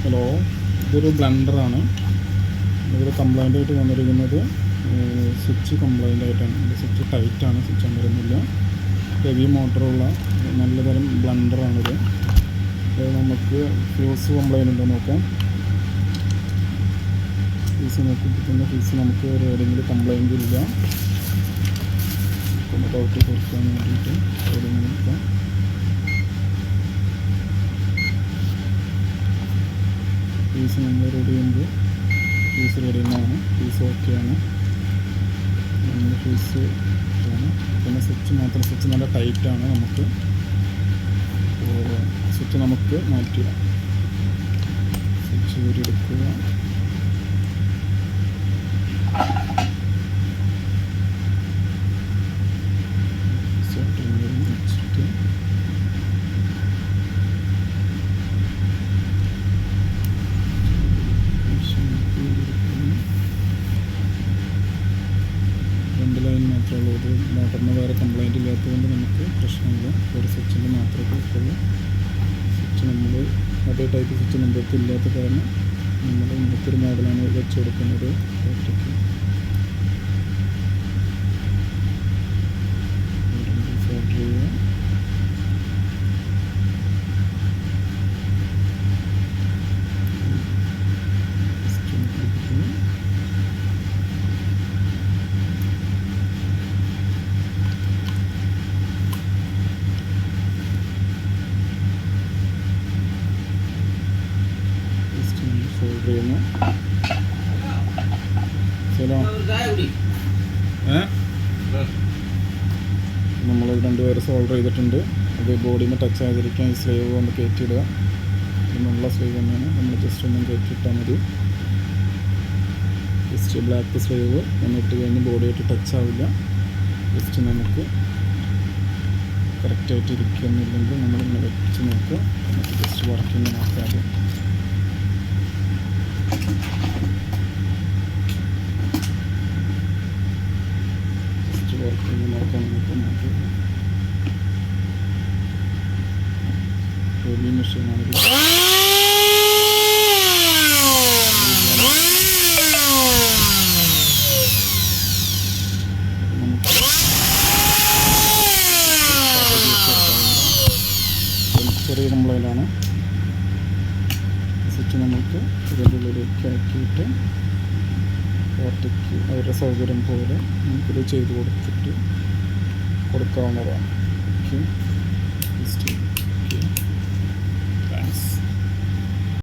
Hello, ഇതൊരു ബ്ലെൻഡറാണ്. ഇതിൽ complaint ആയിട്ട് വന്നിരിക്കുന്നത് സ്വിച്ച് കംപ്ലൈൻ്റ് ആയിട്ടാണ്. ഇത് സ്വിച്ച് ടൈറ്റാണ്, സ്വിച്ച് അമരുന്നില്ല. ഹെവി മോട്ടറുള്ള നല്ല തരം ബ്ലെൻഡറാണിത്. അത് നമുക്ക് ഫ്യൂസ് കംപ്ലൈൻ്റ് ഉണ്ടോ നോക്കാം. ഫ്യൂസ് നോക്കിയിട്ട് ഫ്യൂസ് നമുക്ക് റീഡിങ്ങിൽ കംപ്ലൈൻ്റ് ഇല്ല. ഒന്ന് ഡൗട്ട് കൊടുക്കാൻ വേണ്ടിയിട്ട് റീഡിങ് നോക്കാം. ഫീസ് നമ്മൾ റെഡി ചെയ്യുമ്പോൾ ഫീസ് റെഡിയാണ്, ഫീസ് ഓക്കെയാണ്. നമ്മുടെ ഫീസ് ആണ്. പിന്നെ സ്വിച്ച് മാത്രം, സ്വിച്ച് നല്ല ടൈറ്റാണ്. നമുക്ക് സ്വിച്ച് നമുക്ക് മാറ്റുക. സ്വിച്ച് ഊരിയെടുക്കുക. വെച്ചിട്ട് ലൈൻ മാത്രമേ ഉള്ളൂ. ഇത് മോട്ടറിന് വേറെ കംപ്ലൈൻറ്റ് ഇല്ലാത്തതുകൊണ്ട് നമുക്ക് പ്രശ്നമില്ല. ഒരു സ്വിച്ചിൻ്റെ മാത്രമേ കുഴപ്പമുള്ളൂ. സ്വിച്ച് നമ്മൾ അതേ ടൈപ്പ് സ്വിച്ച് മുമ്പത്തെ ഇല്ലാത്ത കാരണം നമ്മൾ ഇന്നത്തെ മോഡലാണ് വെച്ച് കൊടുക്കുന്നത്. ഒറ്റയ്ക്ക് സോൾഡർ ചെയ്യുക. ചെയ്യുന്നു. നമ്മൾ രണ്ടുപേര് സോൾഡർ ചെയ്തിട്ടുണ്ട്. അത് ബോഡിയിൽ ടച്ച് ആകാതിരിക്കാൻ ഈ സ്ലീവ് ഒന്ന് കയറ്റിയിടുക. നല്ല സ്ലീവ് തന്നെയാണ്. നമ്മൾ ജസ്റ്റ് ഒന്നും കയറ്റിയിട്ടാൽ മതി. ജസ്റ്റ് ബ്ലാക്ക് സ്ലീവ് ഒന്നിട്ട് കഴിഞ്ഞ് ബോഡിയായിട്ട് ടച്ച് ആവില്ല. ജസ്റ്റ് നമുക്ക് കറക്റ്റായിട്ട് ഇരിക്കുന്നില്ലെങ്കിൽ നമ്മളിങ്ങനെ വെച്ച് നോക്കുക. നമുക്ക് ജസ്റ്റ് വർക്കിങ് നോക്കാതെ വർക്കിങ് നോക്കാൻ നമുക്ക് ഹെവി മെഷീനാണെങ്കിൽ ചെറിയ കംപ്ലൈൻ്റാണ്. സ്വിച്ച് നമുക്ക് ഇതിൻ്റെ ഉള്ളിലേക്ക് ആക്കിയിട്ട് ഒറ്റയ്ക്ക് അവരുടെ സൗകര്യം പോലെ നമുക്കിത് ചെയ്ത് കൊടുത്തിട്ട് കൊടുക്കാവുന്നതാണ്. ഓക്കെ.